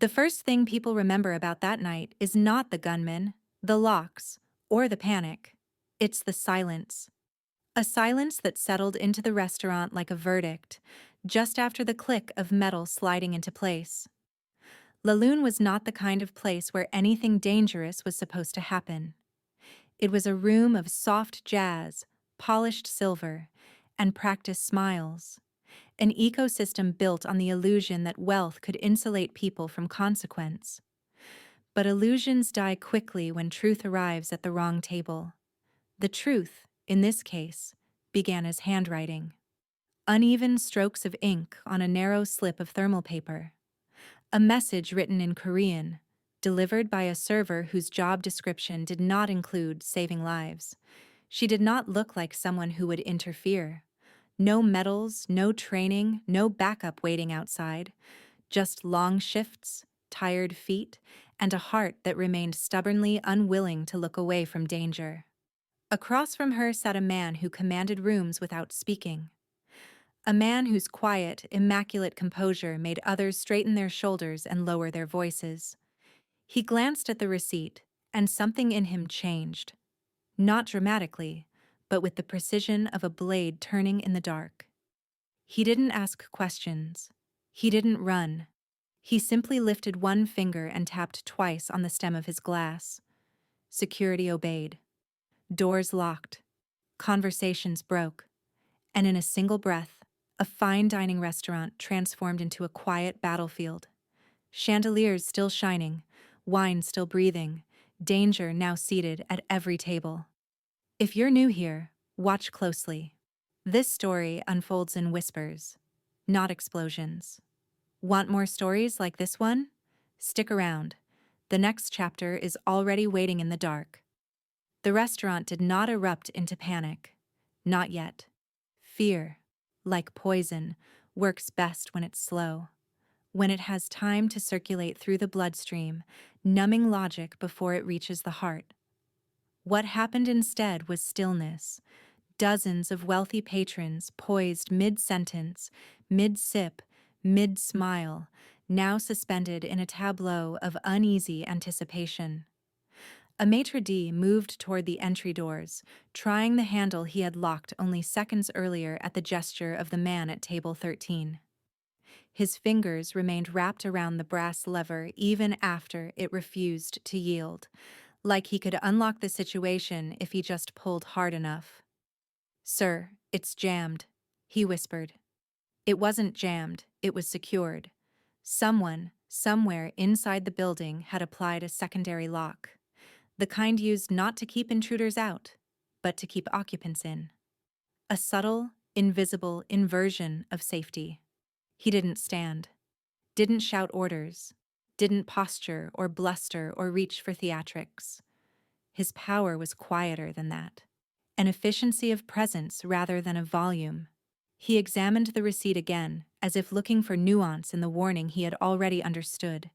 The first thing people remember about that night is not the gunmen, the locks, or the panic. It's the silence. A silence that settled into the restaurant like a verdict, just after the click of metal sliding into place. Lune was not the kind of place where anything dangerous was supposed to happen. It was a room of soft jazz, polished silver, and practiced smiles. An ecosystem built on the illusion that wealth could insulate people from consequence. But illusions die quickly when truth arrives at the wrong table. The truth, in this case, began as handwriting. Uneven strokes of ink on a narrow slip of thermal paper. A message written in Korean, delivered by a server whose job description did not include saving lives. She did not look like someone who would interfere. No medals, no training, no backup waiting outside. Just long shifts, tired feet, and a heart that remained stubbornly unwilling to look away from danger. Across from her sat a man who commanded rooms without speaking. A man whose quiet, immaculate composure made others straighten their shoulders and lower their voices. He glanced at the receipt, and something in him changed. Not dramatically, but with the precision of a blade turning in the dark. He didn't ask questions. He didn't run. He simply lifted one finger and tapped twice on the stem of his glass. Security obeyed. Doors locked. Conversations broke. And in a single breath, a fine dining restaurant transformed into a quiet battlefield. Chandeliers still shining, wine still breathing, danger now seated at every table. If you're new here, watch closely. This story unfolds in whispers, not explosions. Want more stories like this one? Stick around. The next chapter is already waiting in the dark. The restaurant did not erupt into panic. Not yet. Fear, like poison, works best when it's slow. When it has time to circulate through the bloodstream, numbing logic before it reaches the heart. What happened instead was stillness. Dozens of wealthy patrons poised mid-sentence, mid-sip, mid-smile, now suspended in a tableau of uneasy anticipation. A maitre d' moved toward the entry doors, trying the handle he had locked only seconds earlier at the gesture of the man at table 13. His fingers remained wrapped around the brass lever even after it refused to yield, like he could unlock the situation if he just pulled hard enough. "Sir, it's jammed," he whispered. It wasn't jammed, it was secured. Someone, somewhere inside the building, had applied a secondary lock. The kind used not to keep intruders out, but to keep occupants in. A subtle, invisible inversion of safety. He didn't stand, didn't shout orders, didn't posture or bluster or reach for theatrics. His power was quieter than that. An efficiency of presence rather than of volume. He examined the receipt again, as if looking for nuance in the warning he had already understood.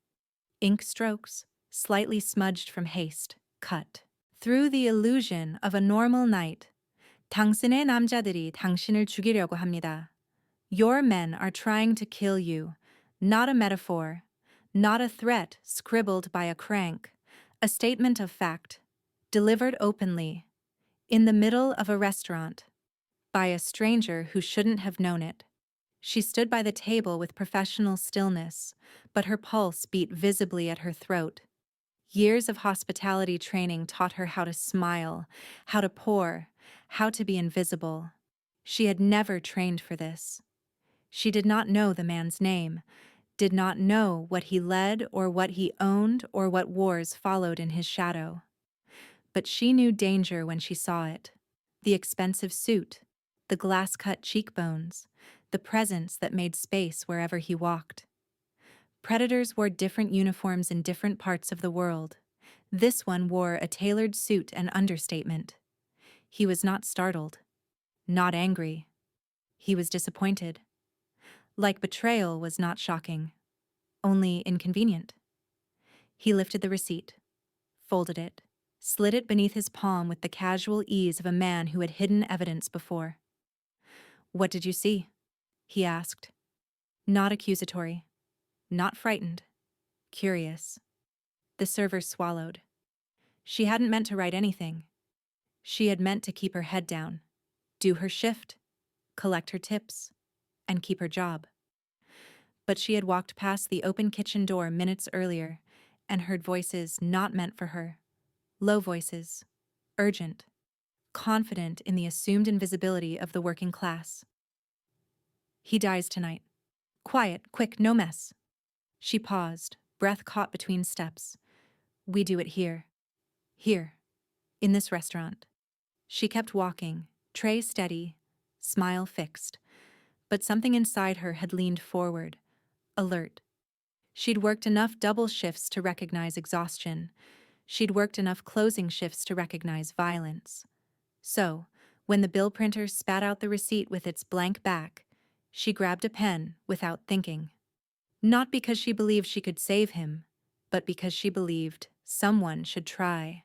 Ink strokes, slightly smudged from haste, cut. Through the illusion of a normal night, 당신의 남자들이 당신을 죽이려고 합니다. Your men are trying to kill you, not a metaphor, not a threat scribbled by a crank, a statement of fact, delivered openly, in the middle of a restaurant, by a stranger who shouldn't have known it. She stood by the table with professional stillness, but her pulse beat visibly at her throat. Years of hospitality training taught her how to smile, how to pour, how to be invisible. She had never trained for this. She did not know the man's name, did not know what he led or what he owned or what wars followed in his shadow. But she knew danger when she saw it. The expensive suit, the glass-cut cheekbones, the presence that made space wherever he walked. Predators wore different uniforms in different parts of the world. This one wore a tailored suit and understatement. He was not startled, not angry. He was disappointed. Like betrayal was not shocking, only inconvenient. He lifted the receipt, folded it, slid it beneath his palm with the casual ease of a man who had hidden evidence before. "What did you see?" he asked. Not accusatory, not frightened, curious. The server swallowed. She hadn't meant to write anything. She had meant to keep her head down, do her shift, collect her tips, and keep her job. But she had walked past the open kitchen door minutes earlier and heard voices not meant for her. Low voices, urgent, confident in the assumed invisibility of the working class. He dies tonight. Quiet, quick, no mess. She paused, breath caught between steps. We do it here. Here. In this restaurant. She kept walking, tray steady, smile fixed. But something inside her had leaned forward, alert. She'd worked enough double shifts to recognize exhaustion. She'd worked enough closing shifts to recognize violence. So, when the bill printer spat out the receipt with its blank back, she grabbed a pen without thinking. Not because she believed she could save him, but because she believed someone should try.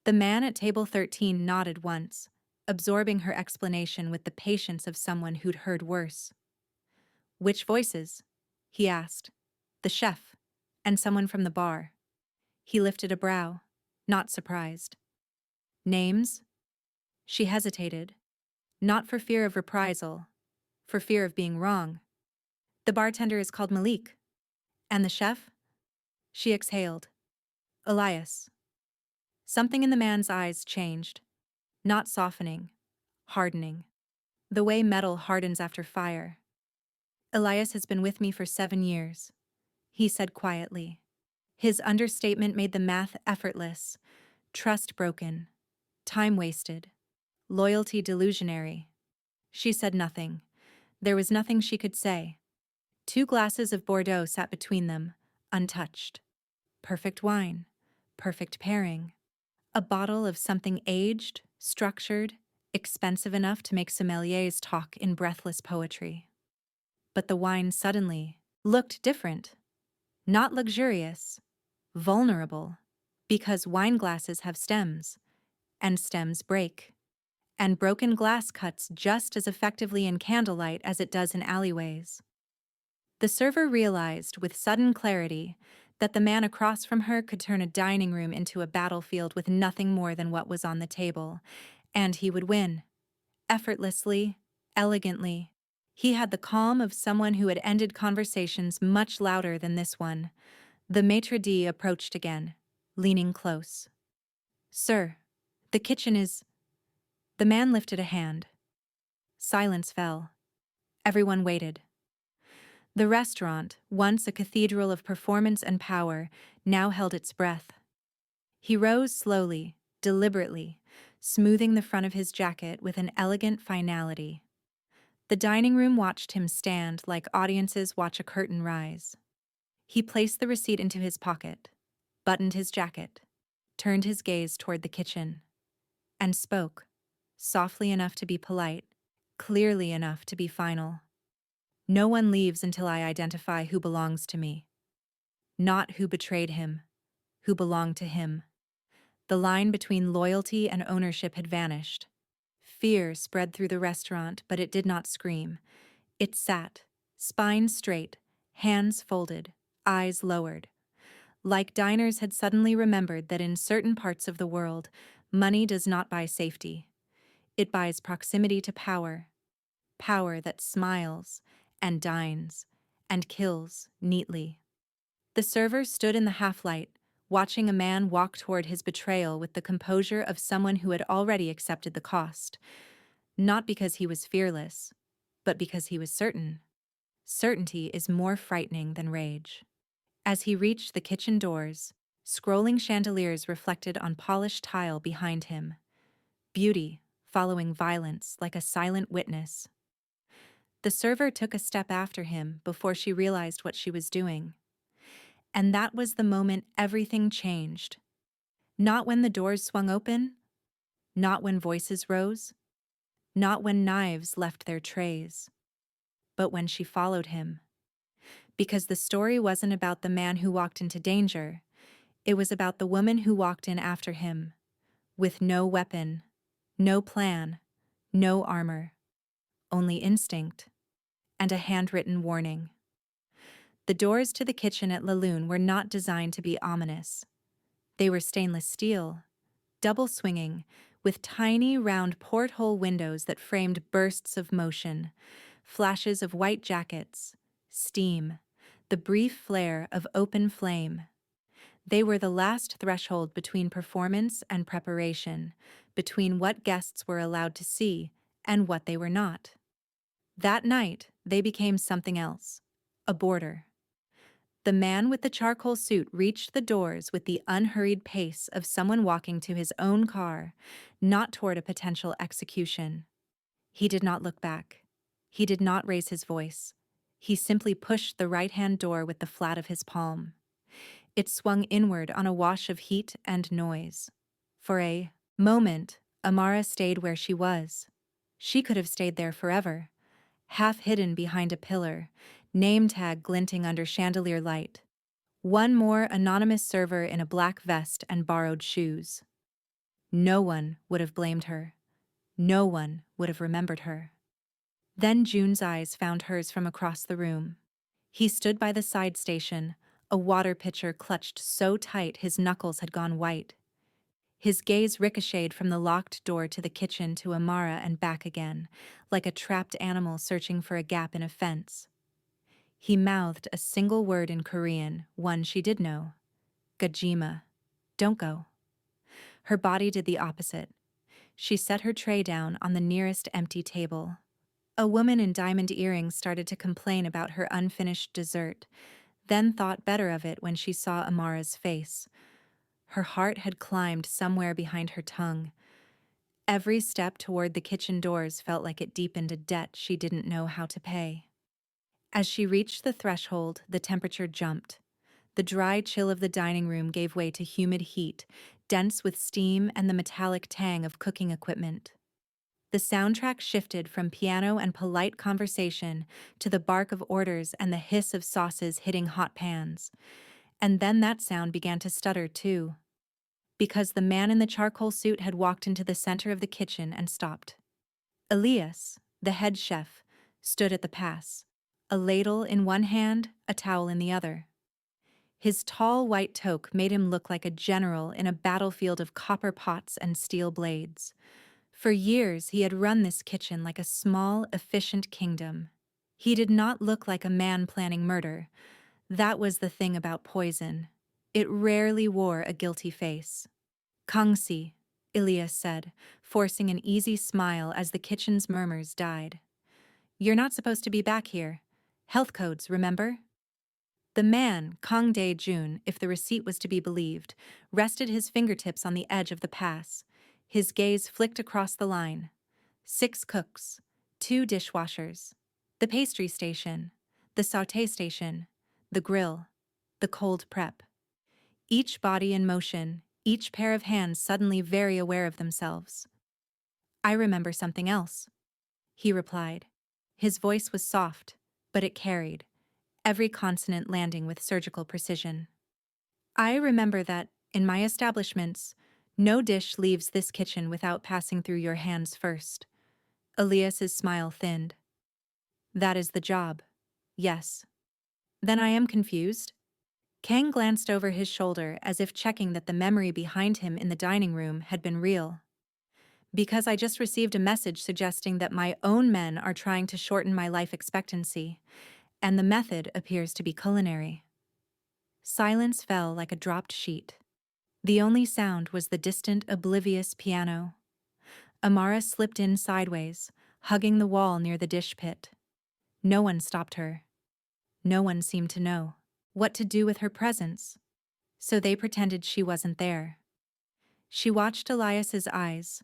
The man at table 13 nodded once, absorbing her explanation with the patience of someone who'd heard worse. Which voices? He asked. The chef, and someone from the bar. He lifted a brow, not surprised. Names? She hesitated, not for fear of reprisal, for fear of being wrong. The bartender is called Malik. And the chef? She exhaled. Elias. Something in the man's eyes changed, not softening, hardening. The way metal hardens after fire. Elias has been with me for 7 years, he said quietly. His understatement made the math effortless, trust broken, time wasted, loyalty delusionary. She said nothing. There was nothing she could say. 2 glasses of Bordeaux sat between them, untouched. Perfect wine, perfect pairing. A bottle of something aged, structured, expensive enough to make sommeliers talk in breathless poetry. But the wine suddenly looked different. Not luxurious, vulnerable, because wine glasses have stems, and stems break. And broken glass cuts just as effectively in candlelight as it does in alleyways. The server realized with sudden clarity that the man across from her could turn a dining room into a battlefield with nothing more than what was on the table, and he would win. Effortlessly, elegantly. He had the calm of someone who had ended conversations much louder than this one. The maitre d' approached again, leaning close. Sir, the kitchen is... The man lifted a hand. Silence fell. Everyone waited. The restaurant, once a cathedral of performance and power, now held its breath. He rose slowly, deliberately, smoothing the front of his jacket with an elegant finality. The dining room watched him stand like audiences watch a curtain rise. He placed the receipt into his pocket, buttoned his jacket, turned his gaze toward the kitchen, and spoke, softly enough to be polite, clearly enough to be final. No one leaves until I identify who belongs to me. Not who betrayed him, who belonged to him. The line between loyalty and ownership had vanished. Fear spread through the restaurant, but it did not scream. It sat, spine straight, hands folded, eyes lowered. Like diners had suddenly remembered that in certain parts of the world, money does not buy safety. It buys proximity to power. Power that smiles, and dines, and kills neatly. The server stood in the half-light, watching a man walk toward his betrayal with the composure of someone who had already accepted the cost. Not because he was fearless, but because he was certain. Certainty is more frightening than rage. As he reached the kitchen doors, scrolling chandeliers reflected on polished tile behind him. Beauty, following violence like a silent witness. The server took a step after him before she realized what she was doing. And that was the moment everything changed. Not when the doors swung open, not when voices rose, not when knives left their trays, but when she followed him. Because the story wasn't about the man who walked into danger, it was about the woman who walked in after him, with no weapon, no plan, no armor, only instinct, and a handwritten warning. The doors to the kitchen at Lune were not designed to be ominous. They were stainless steel, double swinging, with tiny round porthole windows that framed bursts of motion, flashes of white jackets, steam, the brief flare of open flame. They were the last threshold between performance and preparation, between what guests were allowed to see and what they were not. That night, they became something else, a border. The man with the charcoal suit reached the doors with the unhurried pace of someone walking to his own car, not toward a potential execution. He did not look back. He did not raise his voice. He simply pushed the right-hand door with the flat of his palm. It swung inward on a wash of heat and noise. For a moment, Amara stayed where she was. She could have stayed there forever, half hidden behind a pillar, name tag glinting under chandelier light. One more anonymous server in a black vest and borrowed shoes. No one would have blamed her. No one would have remembered her. Then June's eyes found hers from across the room. He stood by the side station, a water pitcher clutched so tight his knuckles had gone white. His gaze ricocheted from the locked door to the kitchen to Amara and back again, like a trapped animal searching for a gap in a fence. He mouthed a single word in Korean, one she did know. Gajima. Don't go. Her body did the opposite. She set her tray down on the nearest empty table. A woman in diamond earrings started to complain about her unfinished dessert, then thought better of it when she saw Amara's face. Her heart had climbed somewhere behind her tongue. Every step toward the kitchen doors felt like it deepened a debt she didn't know how to pay. As she reached the threshold, the temperature jumped. The dry chill of the dining room gave way to humid heat, dense with steam and the metallic tang of cooking equipment. The soundtrack shifted from piano and polite conversation to the bark of orders and the hiss of sauces hitting hot pans. And then that sound began to stutter too, because the man in the charcoal suit had walked into the center of the kitchen and stopped. Elias, the head chef, stood at the pass, a ladle in one hand, a towel in the other. His tall white toque made him look like a general in a battlefield of copper pots and steel blades. For years, he had run this kitchen like a small, efficient kingdom. He did not look like a man planning murder. That was the thing about poison. It rarely wore a guilty face. Kangsi, Elias said, forcing an easy smile as the kitchen's murmurs died. You're not supposed to be back here. Health codes, remember? The man, Kang Dae-jun, if the receipt was to be believed, rested his fingertips on the edge of the pass. His gaze flicked across the line. 6 cooks, 2 dishwashers, the pastry station, the sauté station, the grill, the cold prep. Each body in motion, each pair of hands suddenly very aware of themselves. I remember something else, he replied. His voice was soft, but it carried, every consonant landing with surgical precision. I remember that, in my establishments, no dish leaves this kitchen without passing through your hands first. Elias's smile thinned. That is the job. Yes. Then I am confused. Kang glanced over his shoulder as if checking that the memory behind him in the dining room had been real. Because I just received a message suggesting that my own men are trying to shorten my life expectancy, and the method appears to be culinary. Silence fell like a dropped sheet. The only sound was the distant, oblivious piano. Amara slipped in sideways, hugging the wall near the dish pit. No one stopped her. No one seemed to know what to do with her presence, so they pretended she wasn't there. She watched Elias's eyes.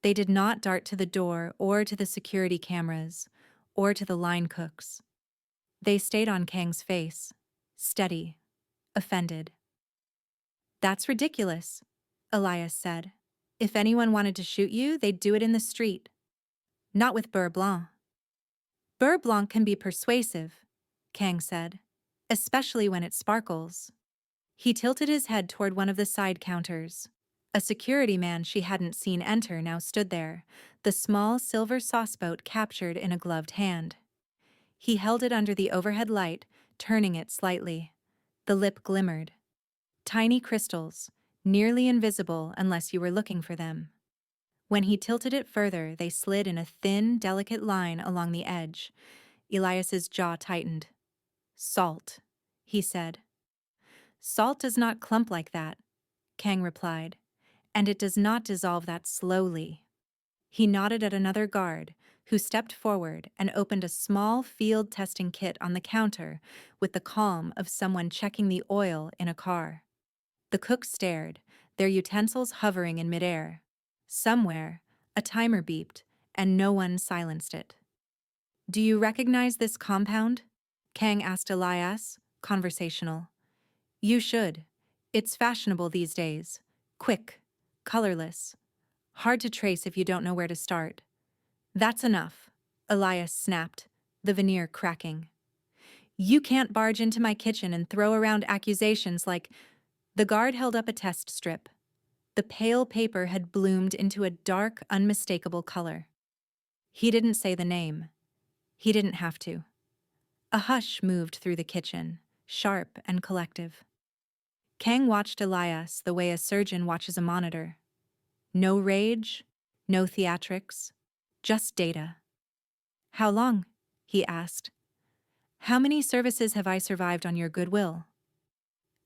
They did not dart to the door or to the security cameras or to the line cooks. They stayed on Kang's face, steady, offended. That's ridiculous, Elias said. If anyone wanted to shoot you, they'd do it in the street. Not with beurre blanc. Beurre blanc can be persuasive, Kang said, especially when it sparkles. He tilted his head toward one of the side counters. A security man she hadn't seen enter now stood there, the small silver sauceboat captured in a gloved hand. He held it under the overhead light, turning it slightly. The lip glimmered. Tiny crystals, nearly invisible unless you were looking for them. When he tilted it further, they slid in a thin, delicate line along the edge. Elias's jaw tightened. "Salt," he said. "Salt does not clump like that," Kang replied, "and it does not dissolve that slowly." He nodded at another guard, who stepped forward and opened a small field testing kit on the counter with the calm of someone checking the oil in a car. The cook stared, their utensils hovering in midair. Somewhere, a timer beeped, and no one silenced it. "Do you recognize this compound?" Kang asked Elias, conversational. "You should. It's fashionable these days. Quick, colorless. Hard to trace if you don't know where to start." "That's enough," Elias snapped, the veneer cracking. "You can't barge into my kitchen and throw around accusations like—" The guard held up a test strip. The pale paper had bloomed into a dark, unmistakable color. He didn't say the name. He didn't have to. A hush moved through the kitchen, sharp and collective. Kang watched Elias the way a surgeon watches a monitor. No rage, no theatrics, just data. "How long?" he asked. "How many services have I survived on your goodwill?"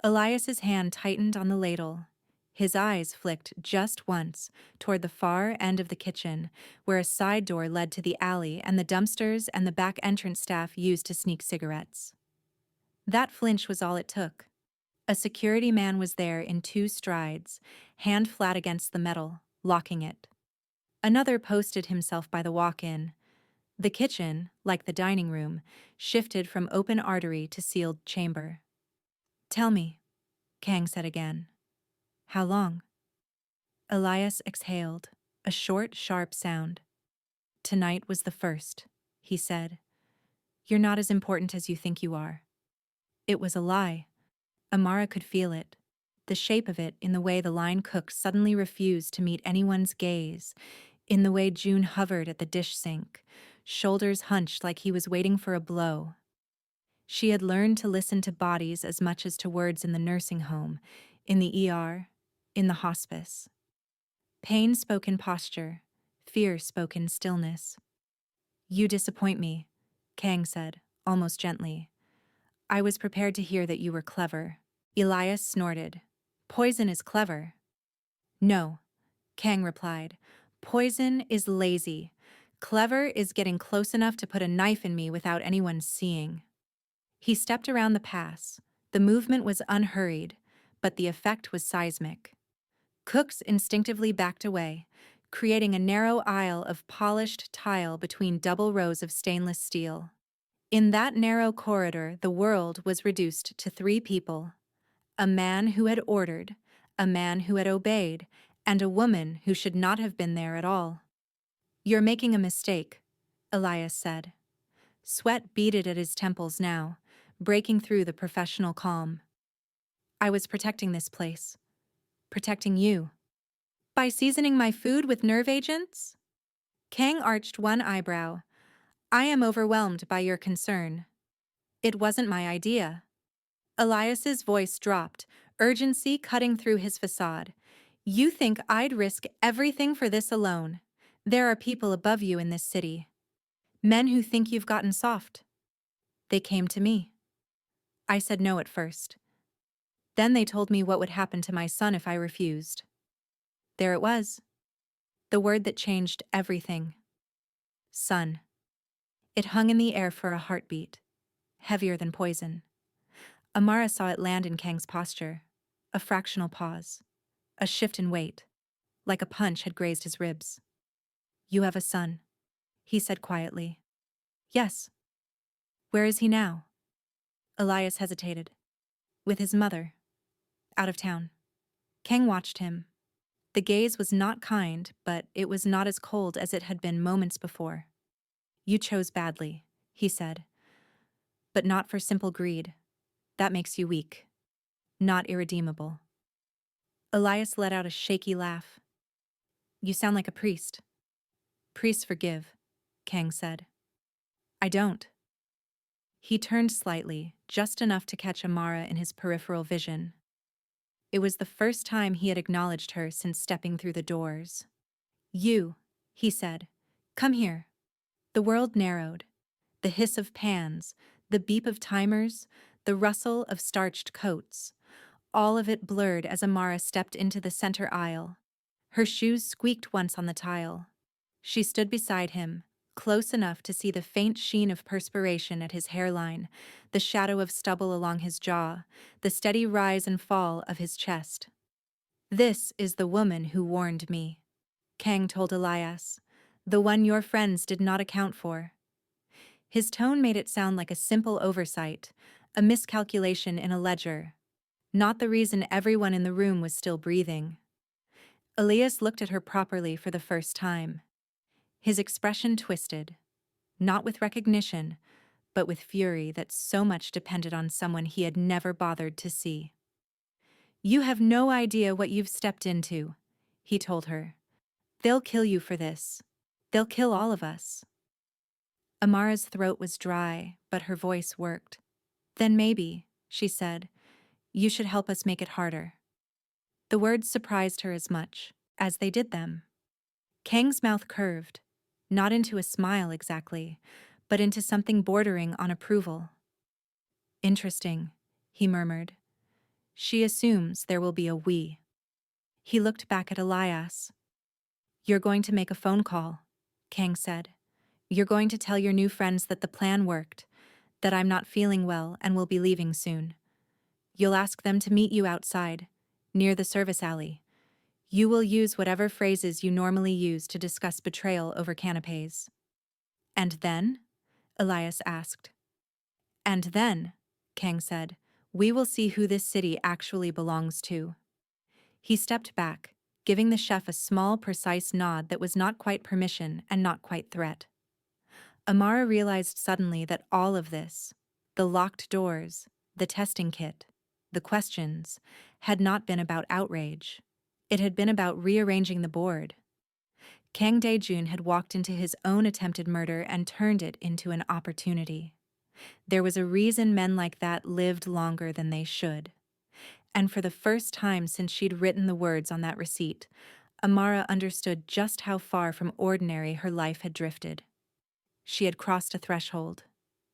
Elias's hand tightened on the ladle. His eyes flicked just once toward the far end of the kitchen, where a side door led to the alley and the dumpsters and the back entrance staff used to sneak cigarettes. That flinch was all it took. A security man was there in 2 strides, hand flat against the metal, locking it. Another posted himself by the walk-in. The kitchen, like the dining room, shifted from open artery to sealed chamber. "Tell me," Kang said again. "How long?" Elias exhaled, a short, sharp sound. "Tonight was the first," he said. "You're not as important as you think you are." It was a lie. Amara could feel it, the shape of it in the way the line cook suddenly refused to meet anyone's gaze, in the way June hovered at the dish sink, shoulders hunched like he was waiting for a blow. She had learned to listen to bodies as much as to words in the nursing home, in the ER, in the hospice. Pain spoke in posture, fear spoke in stillness. "You disappoint me," Kang said, almost gently. "I was prepared to hear that you were clever." Elias snorted. "Poison is clever." "No," Kang replied. "Poison is lazy. Clever is getting close enough to put a knife in me without anyone seeing." He stepped around the pass. The movement was unhurried, but the effect was seismic. Cooks instinctively backed away, creating a narrow aisle of polished tile between double rows of stainless steel. In that narrow corridor, the world was reduced to 3 people: a man who had ordered, a man who had obeyed, and a woman who should not have been there at all. "You're making a mistake," Elias said. Sweat beaded at his temples now, breaking through the professional calm. "I was protecting this place. Protecting you." "By seasoning my food with nerve agents?" Kang arched one eyebrow. "I am overwhelmed by your concern." "It wasn't my idea." Elias's voice dropped, urgency cutting through his facade. "You think I'd risk everything for this alone? There are people above you in this city. Men who think you've gotten soft. They came to me. I said no at first. Then they told me what would happen to my son if I refused. There it was. The word that changed everything. Son." It hung in the air for a heartbeat, heavier than poison. Amara saw it land in Kang's posture, a fractional pause, a shift in weight, like a punch had grazed his ribs. "You have a son," he said quietly. "Yes." "Where is he now?" Elias hesitated. "With his mother. Out of town." Kang watched him. The gaze was not kind, but it was not as cold as it had been moments before. "You chose badly," he said. "But not for simple greed. That makes you weak. Not irredeemable." Elias let out a shaky laugh. "You sound like a priest." "Priests forgive," Kang said. "I don't." He turned slightly, just enough to catch Amara in his peripheral vision. It was the first time he had acknowledged her since stepping through the doors. "You," he said. "Come here." The world narrowed. The hiss of pans, the beep of timers, the rustle of starched coats. All of it blurred as Amara stepped into the center aisle. Her shoes squeaked once on the tile. She stood beside him, close enough to see the faint sheen of perspiration at his hairline, the shadow of stubble along his jaw, the steady rise and fall of his chest. "This is the woman who warned me," Kang told Elias. "The one your friends did not account for." His tone made it sound like a simple oversight, a miscalculation in a ledger, not the reason everyone in the room was still breathing. Elias looked at her properly for the first time. His expression twisted, not with recognition, but with fury that so much depended on someone he had never bothered to see. "You have no idea what you've stepped into," he told her. "They'll kill you for this. They'll kill all of us." Amara's throat was dry, but her voice worked. "Then maybe," she said, "you should help us make it harder." The words surprised her as much as they did them. Kang's mouth curved, not into a smile exactly, but into something bordering on approval. "Interesting," he murmured. "She assumes there will be a we." He looked back at Elias. "You're going to make a phone call," Kang said. "You're going to tell your new friends that the plan worked, that I'm not feeling well and will be leaving soon. You'll ask them to meet you outside, near the service alley. You will use whatever phrases you normally use to discuss betrayal over canapes." "And then?" Elias asked. "And then," Kang said, "we will see who this city actually belongs to." He stepped back, giving the chef a small, precise nod that was not quite permission and not quite threat. Amara realized suddenly that all of this, the locked doors, the testing kit, the questions, had not been about outrage. It had been about rearranging the board. Kang Dae-jun had walked into his own attempted murder and turned it into an opportunity. There was a reason men like that lived longer than they should. And for the first time since she'd written the words on that receipt, Amara understood just how far from ordinary her life had drifted. She had crossed a threshold.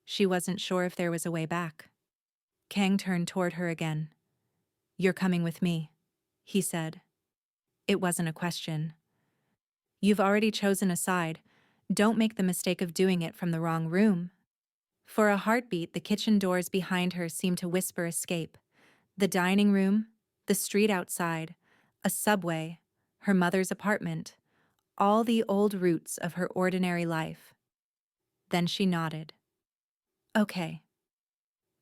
She wasn't sure if there was a way back. Kang turned toward her again. "You're coming with me," he said. It wasn't a question. "You've already chosen a side. Don't make the mistake of doing it from the wrong room." For a heartbeat, the kitchen doors behind her seemed to whisper escape. The dining room, the street outside, a subway, her mother's apartment, all the old roots of her ordinary life. Then she nodded. "Okay."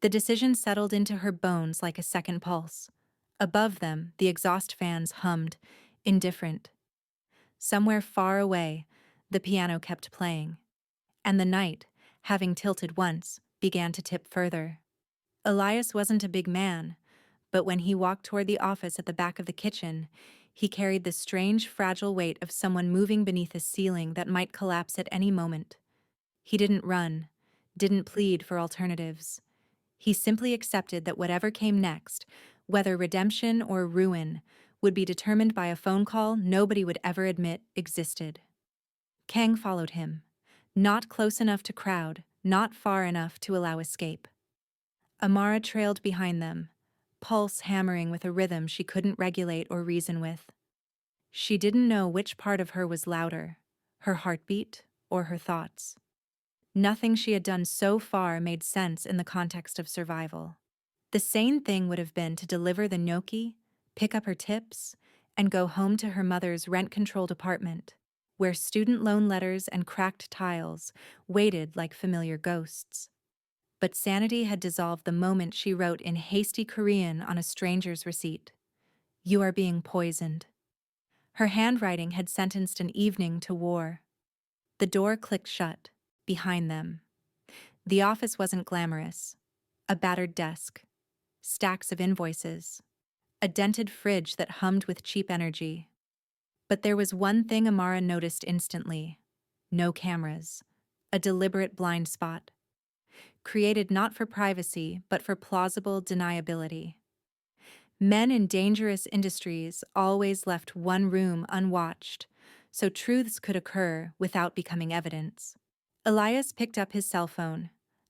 The decision settled into her bones like a second pulse. Above them, the exhaust fans hummed, indifferent. Somewhere far away, the piano kept playing. And the night, having tilted once, began to tip further. Elias wasn't a big man, but when he walked toward the office at the back of the kitchen, he carried the strange, fragile weight of someone moving beneath a ceiling that might collapse at any moment. He didn't run, didn't plead for alternatives. He simply accepted that whatever came next, whether redemption or ruin, would be determined by a phone call nobody would ever admit existed. Kang followed him, not close enough to crowd, not far enough to allow escape. Amara trailed behind them, pulse hammering with a rhythm she couldn't regulate or reason with. She didn't know which part of her was louder, her heartbeat or her thoughts. Nothing she had done so far made sense in the context of survival. The sane thing would have been to deliver the gnocchi, pick up her tips, and go home to her mother's rent-controlled apartment, where student loan letters and cracked tiles waited like familiar ghosts. But sanity had dissolved the moment she wrote in hasty Korean on a stranger's receipt, "You are being poisoned." Her handwriting had sentenced an evening to war. The door clicked shut, behind them. The office wasn't glamorous. A battered desk, stacks of invoices, a dented fridge that hummed with cheap energy. But there was one thing Amara noticed instantly. No cameras. A deliberate blind spot. created not for privacy but for plausible deniability. Men in dangerous industries always left one room unwatched, so truths could occur without becoming evidence. Elias picked up his cell phone,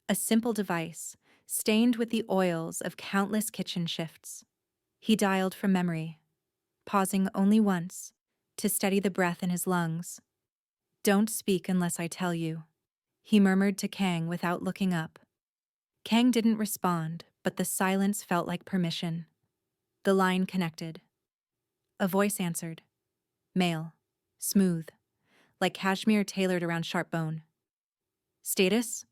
a simple device, stained with the oils of countless kitchen shifts. He dialed from memory, pausing only once, to steady the breath in his lungs. "Don't speak unless I tell you," he murmured to Kang without looking up. Kang didn't respond, but the silence felt like permission. The line connected. A voice answered. Male. Smooth. Like cashmere tailored around sharp bone. "Status?"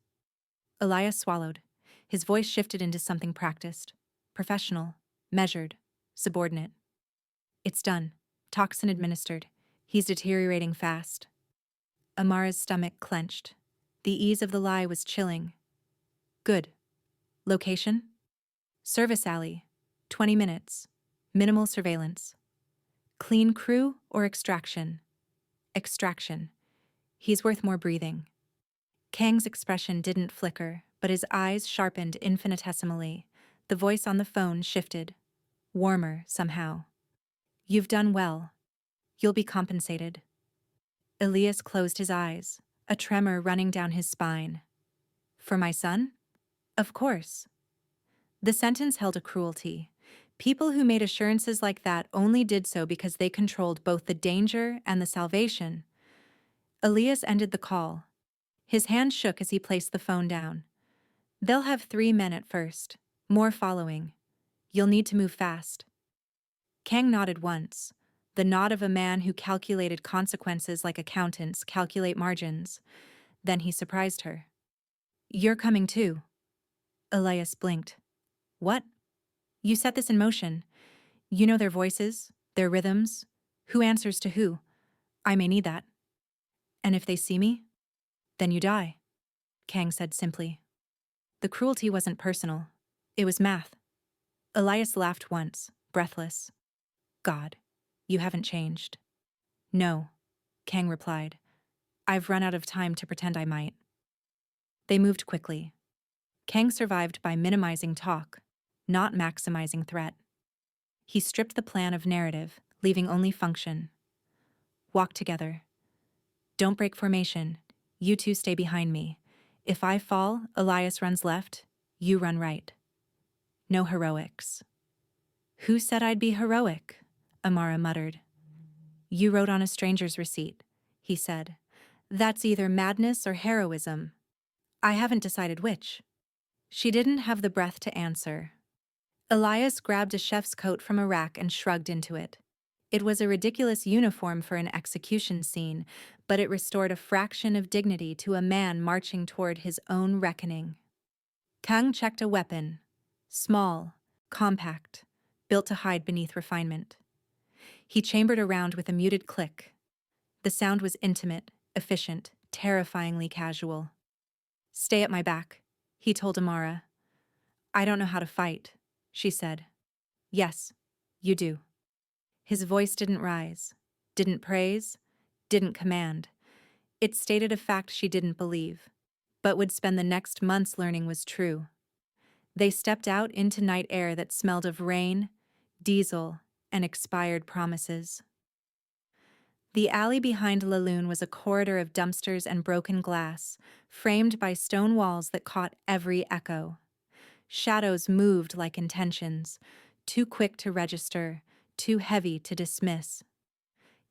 Elias swallowed. His voice shifted into something practiced. Professional. Measured. Subordinate. "It's done. Toxin administered. He's deteriorating fast." Amara's stomach clenched. The ease of the lie was chilling. "Good. Location?" "Service alley. 20 minutes. Minimal surveillance." "Clean crew or extraction?" "Extraction. He's worth more breathing." Kang's expression didn't flicker, but his eyes sharpened infinitesimally. The voice on the phone shifted. Warmer, somehow. "You've done well. You'll be compensated." Elias closed his eyes, a tremor running down his spine. "For my son?" "Of course." The sentence held a cruelty. People who made assurances like that only did so because they controlled both the danger and the salvation. Elias ended the call. His hand shook as he placed the phone down. "They'll have 3 men at first. More following. You'll need to move fast." Kang nodded once, the nod of a man who calculated consequences like accountants calculate margins. Then he surprised her. "You're coming too." Elias blinked. "What?" "You set this in motion. You know their voices, their rhythms, who answers to who. I may need that." "And if they see me?" "Then you die," Kang said simply. The cruelty wasn't personal. It was math. Elias laughed once, breathless. "God, you haven't changed." "No," Kang replied. "I've run out of time to pretend I might." They moved quickly. Kang survived by minimizing talk, not maximizing threat. He stripped the plan of narrative, leaving only function. "Walk together. Don't break formation. You two stay behind me. If I fall, Elias runs left, you run right. No heroics." "Who said I'd be heroic?" Amara muttered. "You wrote on a stranger's receipt," he said. "That's either madness or heroism. I haven't decided which." She didn't have the breath to answer. Elias grabbed a chef's coat from a rack and shrugged into it. It was a ridiculous uniform for an execution scene, but it restored a fraction of dignity to a man marching toward his own reckoning. Kang checked a weapon. Small, compact, built to hide beneath refinement. He chambered a round with a muted click. The sound was intimate, efficient, terrifyingly casual. "Stay at my back," he told Amara. "I don't know how to fight," she said. "Yes, you do." His voice didn't rise, didn't praise, didn't command. It stated a fact she didn't believe, but would spend the next months learning was true. They stepped out into night air that smelled of rain, diesel, and expired promises. The alley behind Lune was a corridor of dumpsters and broken glass, framed by stone walls that caught every echo. Shadows moved like intentions, too quick to register, too heavy to dismiss.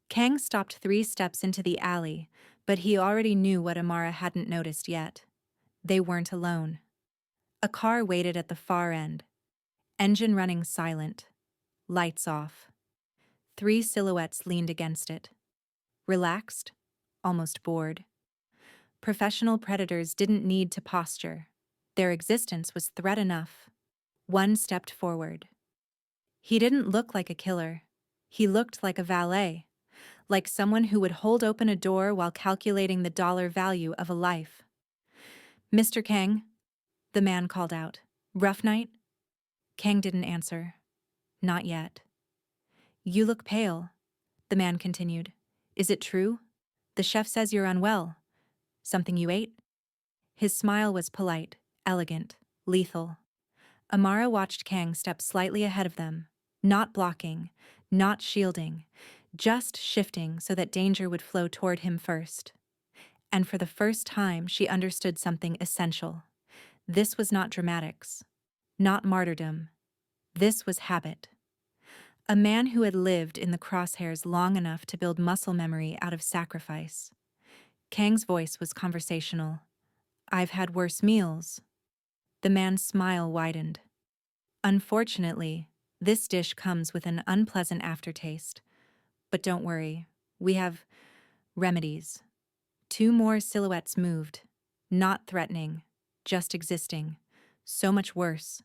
Kang stopped 3 steps into the alley, but he already knew what Amara hadn't noticed yet. They weren't alone. A car waited at the far end. Engine running silent. Lights off. 3 silhouettes leaned against it. Relaxed, almost bored. Professional predators didn't need to posture. Their existence was threat enough. One stepped forward. He didn't look like a killer. He looked like a valet, like someone who would hold open a door while calculating the dollar value of a life. "Mr. Kang," the man called out. "Rough night?" Kang didn't answer. Not yet. "You look pale," the man continued. "Is it true? The chef says you're unwell. Something you ate?" His smile was polite, elegant, lethal. Amara watched Kang step slightly ahead of them, not blocking, not shielding, just shifting so that danger would flow toward him first. And for the first time, she understood something essential. This was not dramatics, not martyrdom. This was habit. A man who had lived in the crosshairs long enough to build muscle memory out of sacrifice. Kang's voice was conversational. "I've had worse meals." The man's smile widened. "Unfortunately, this dish comes with an unpleasant aftertaste. But don't worry, we have remedies." Two more silhouettes moved, not threatening, just existing. So much worse.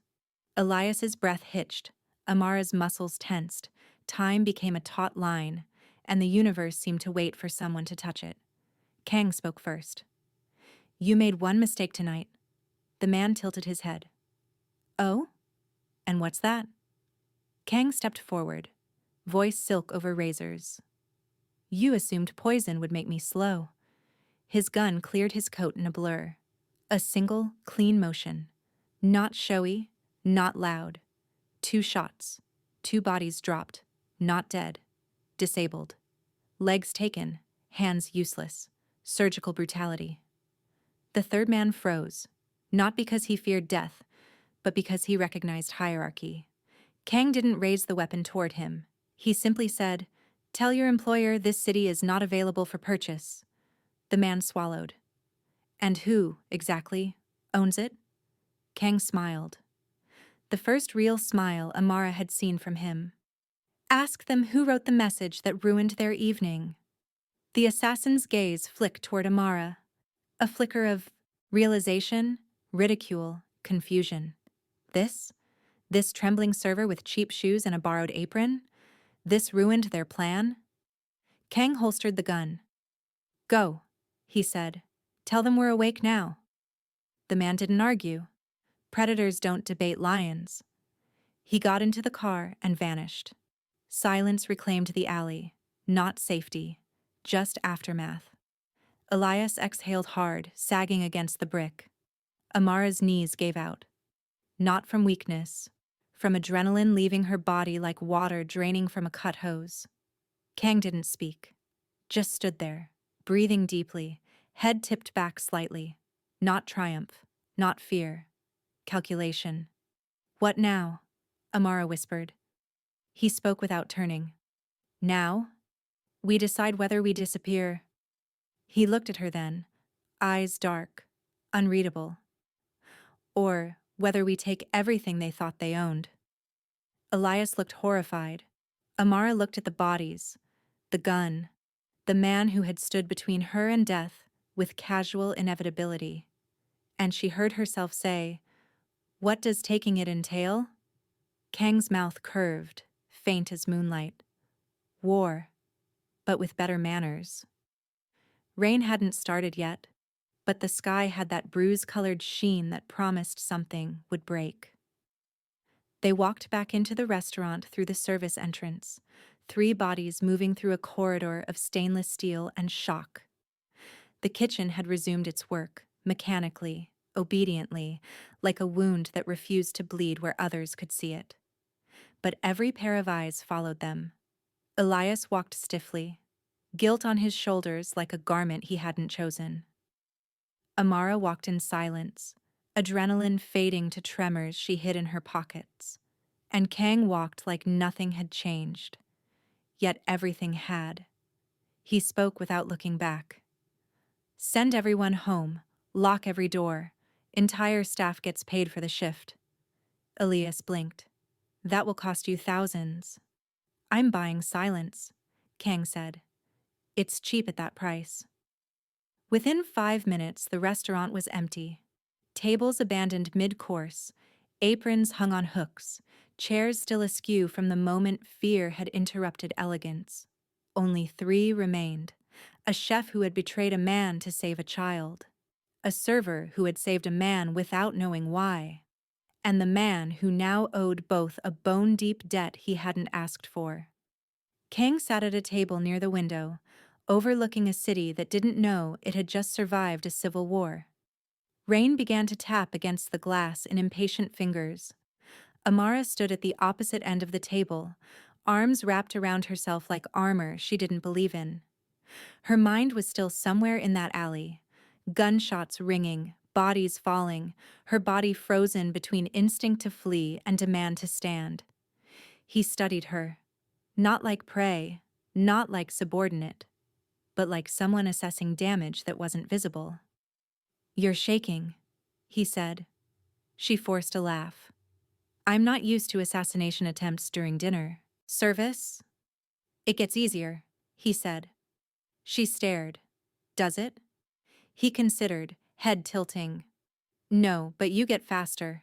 Elias's breath hitched, Amara's muscles tensed, time became a taut line, and the universe seemed to wait for someone to touch it. Kang spoke first. "You made one mistake tonight." The man tilted his head. "Oh? And what's that?" Kang stepped forward, voice silk over razors. "You assumed poison would make me slow." His gun cleared his coat in a blur. A single, clean motion. Not showy, not loud. 2 shots. 2 bodies dropped. Not dead. Disabled. Legs taken. Hands useless. Surgical brutality. The third man froze. Not because he feared death, but because he recognized hierarchy. Kang didn't raise the weapon toward him. He simply said, "Tell your employer this city is not available for purchase." The man swallowed. "And who, exactly, owns it?" Kang smiled. The first real smile Amara had seen from him. "Ask them who wrote the message that ruined their evening." The assassin's gaze flicked toward Amara. A flicker of realization, ridicule, confusion. This? This trembling server with cheap shoes and a borrowed apron? This ruined their plan? Kang holstered the gun. "Go," he said. "Tell them we're awake now." The man didn't argue. Predators don't debate lions. He got into the car and vanished. Silence reclaimed the alley. Not safety, just aftermath. Elias exhaled hard, sagging against the brick. Amara's knees gave out. Not from weakness, from adrenaline leaving her body like water draining from a cut hose. Kang didn't speak, just stood there, breathing deeply, head tipped back slightly. Not triumph, not fear. Calculation. "What now?" Amara whispered. He spoke without turning. "Now? We decide whether we disappear." He looked at her then, eyes dark, unreadable. "Or whether we take everything they thought they owned." Elias looked horrified. Amara looked at the bodies, the gun, the man who had stood between her and death with casual inevitability. And she heard herself say, "What does taking it entail?" Kang's mouth curved, faint as moonlight. "War, but with better manners." Rain hadn't started yet, but the sky had that bruise-colored sheen that promised something would break. They walked back into the restaurant through the service entrance, 3 bodies moving through a corridor of stainless steel and shock. The kitchen had resumed its work, mechanically, obediently, like a wound that refused to bleed where others could see it. But every pair of eyes followed them. Elias walked stiffly, guilt on his shoulders like a garment he hadn't chosen. Amara walked in silence, adrenaline fading to tremors she hid in her pockets. And Kang walked like nothing had changed. Yet everything had. He spoke without looking back. "Send everyone home, lock every door. Entire staff gets paid for the shift." Elias blinked. "That will cost you thousands." "I'm buying silence," Kang said. "It's cheap at that price." Within 5 minutes, the restaurant was empty. Tables abandoned mid-course, aprons hung on hooks, chairs still askew from the moment fear had interrupted elegance. Only 3 remained. A chef who had betrayed a man to save a child. A server who had saved a man without knowing why. And the man who now owed both a bone-deep debt he hadn't asked for. Kang sat at a table near the window, overlooking a city that didn't know it had just survived a civil war. Rain began to tap against the glass in impatient fingers. Amara stood at the opposite end of the table, arms wrapped around herself like armor she didn't believe in. Her mind was still somewhere in that alley. Gunshots ringing, bodies falling, her body frozen between instinct to flee and demand to stand. He studied her. Not like prey, not like subordinate, but like someone assessing damage that wasn't visible. "You're shaking," he said. She forced a laugh. "I'm not used to assassination attempts during dinner. Service? It gets easier," he said. She stared. "Does it?" He considered, head tilting. "No, but you get faster."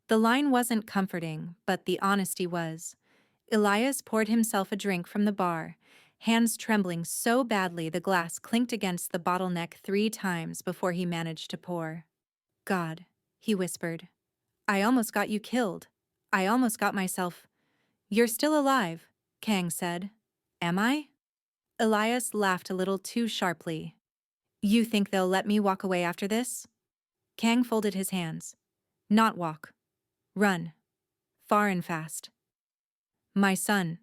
The line wasn't comforting, but the honesty was. Elias poured himself a drink from the bar, hands trembling so badly the glass clinked against the bottleneck 3 times before he managed to pour. "God," he whispered. "I almost got you killed. I almost got myself—" "You're still alive," Kang said. "Am I?" Elias laughed a little too sharply. "You think they'll let me walk away after this?" Kang folded his hands. "Not walk. Run. Far and fast." "My son."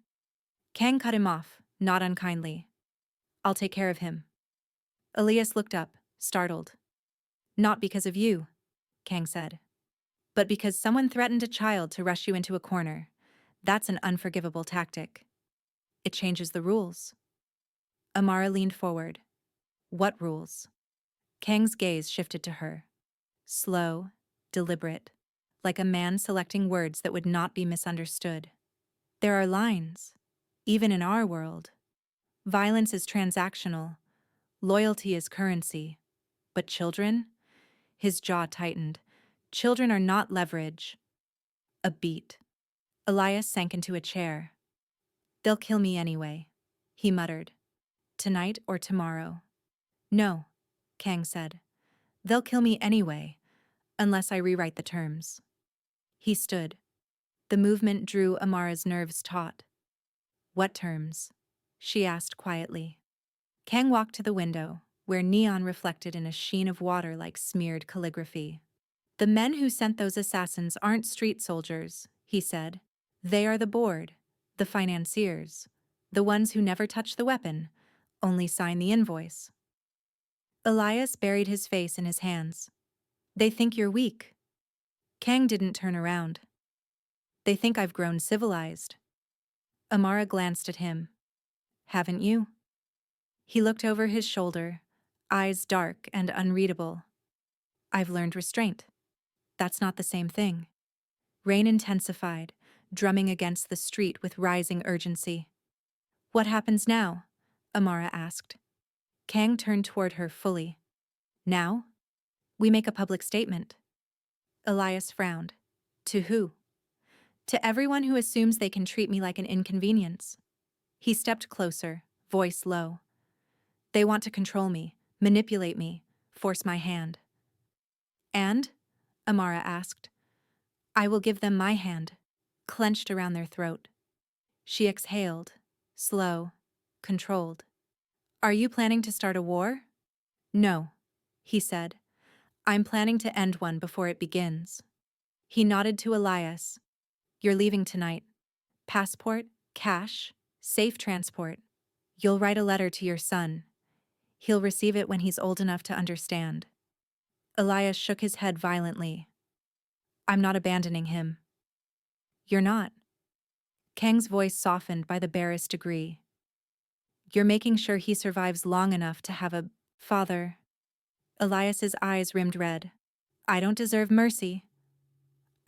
Kang cut him off, not unkindly. "I'll take care of him." Elias looked up, startled. "Not because of you," Kang said. "But because someone threatened a child to rush you into a corner. That's an unforgivable tactic. It changes the rules." Amara leaned forward. "What rules?" Kang's gaze shifted to her. Slow, deliberate, like a man selecting words that would not be misunderstood. "There are lines, even in our world. Violence is transactional. Loyalty is currency. But children?" His jaw tightened. "Children are not leverage." A beat. Elias sank into a chair. "They'll kill me anyway," he muttered. "Tonight or tomorrow." "No," Kang said. "They'll kill me anyway, unless I rewrite the terms." He stood. The movement drew Amara's nerves taut. "What terms?" she asked quietly. Kang walked to the window, where neon reflected in a sheen of water like smeared calligraphy. "The men who sent those assassins aren't street soldiers," he said. "They are the board, the financiers, the ones who never touch the weapon, only sign the invoice." Elias buried his face in his hands. "They think you're weak." Kang didn't turn around. "They think I've grown civilized." Amara glanced at him. "Haven't you?" He looked over his shoulder, eyes dark and unreadable. "I've learned restraint. That's not the same thing." Rain intensified, drumming against the street with rising urgency. "What happens now?" Amara asked. Kang turned toward her fully. "Now? We make a public statement." Elias frowned. "To who?" "To everyone who assumes they can treat me like an inconvenience." He stepped closer, voice low. "They want to control me, manipulate me, force my hand." "And?" Amara asked. "I will give them my hand," clenched around their throat. She exhaled, slow, controlled. "Are you planning to start a war?" "No," he said. "I'm planning to end one before it begins." He nodded to Elias. "You're leaving tonight. Passport, cash, safe transport. You'll write a letter to your son. He'll receive it when he's old enough to understand." Elias shook his head violently. "I'm not abandoning him." "You're not." Kang's voice softened by the barest degree. "You're making sure he survives long enough to have a father." Elias's eyes rimmed red. "I don't deserve mercy."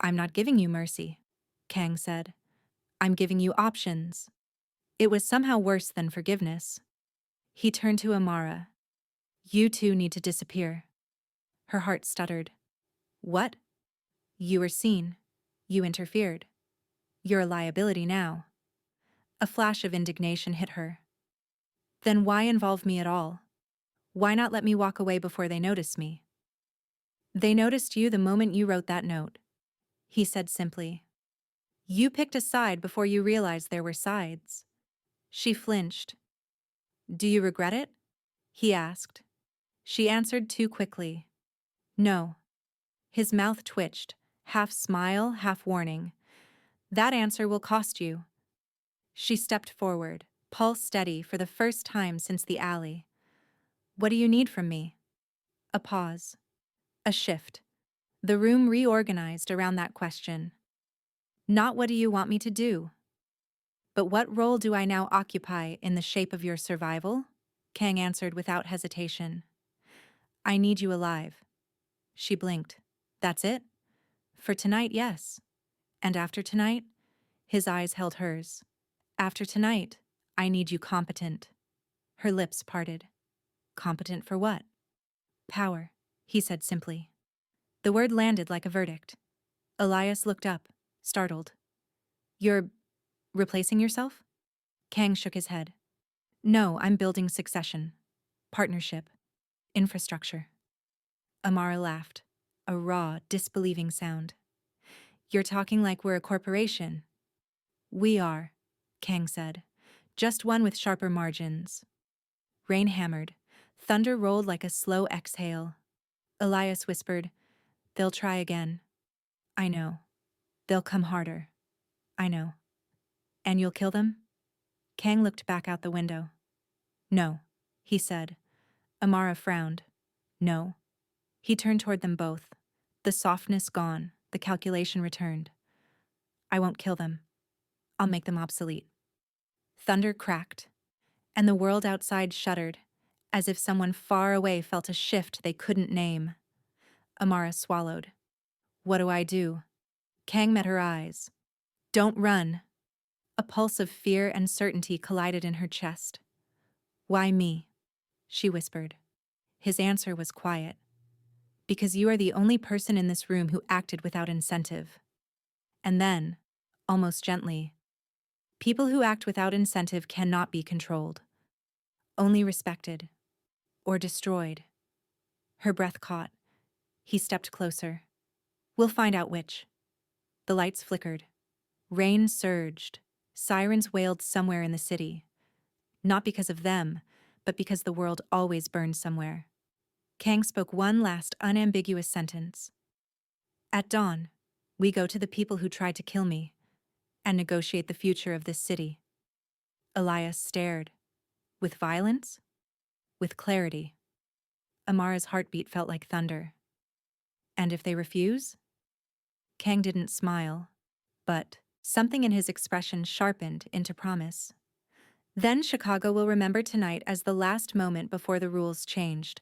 "I'm not giving you mercy," Kang said. "I'm giving you options." It was somehow worse than forgiveness. He turned to Amara. "You two need to disappear." Her heart stuttered. "What?" "You were seen. You interfered. You're a liability now." A flash of indignation hit her. "Then why involve me at all? Why not let me walk away before they notice me?" "They noticed you the moment you wrote that note," he said simply. "You picked a side before you realized there were sides." She flinched. "Do you regret it?" he asked. She answered too quickly. No. His mouth twitched, half smile, half warning. That answer will cost you. She stepped forward, pulse steady for the first time since the alley. What do you need from me? A pause. A shift. The room reorganized around that question. Not what do you want me to do, but what role do I now occupy in the shape of your survival? Kang answered without hesitation. I need you alive. She blinked. That's it? For tonight, yes. And after tonight? His eyes held hers. After tonight, I need you competent. Her lips parted. Competent for what? Power, he said simply. The word landed like a verdict. Elias looked up, startled. You're replacing yourself? Kang shook his head. No, I'm building succession. Partnership. Infrastructure. Amara laughed. A raw, disbelieving sound. You're talking like we're a corporation. We are, Kang said. Just one with sharper margins. Rain hammered. Thunder rolled like a slow exhale. Elias whispered, They'll try again. I know. They'll come harder. I know. And you'll kill them? Kang looked back out the window. No, he said. Amara frowned. No. He turned toward them both. The softness gone, the calculation returned. I won't kill them. I'll make them obsolete. Thunder cracked, and the world outside shuddered, as if someone far away felt a shift they couldn't name. Amara swallowed. What do I do? Kang met her eyes. Don't run. A pulse of fear and certainty collided in her chest. Why me? She whispered. His answer was quiet. Because you are the only person in this room who acted without incentive. And then, almost gently, people who act without incentive cannot be controlled. Only respected. Or destroyed. Her breath caught. He stepped closer. We'll find out which. The lights flickered. Rain surged. Sirens wailed somewhere in the city. Not because of them, but because the world always burned somewhere. Kang spoke one last unambiguous sentence. At dawn, we go to the people who tried to kill me and negotiate the future of this city. Elias stared. With violence? With clarity. Amara's heartbeat felt like thunder. And if they refuse? Kang didn't smile, but something in his expression sharpened into promise. Then Chicago will remember tonight as the last moment before the rules changed.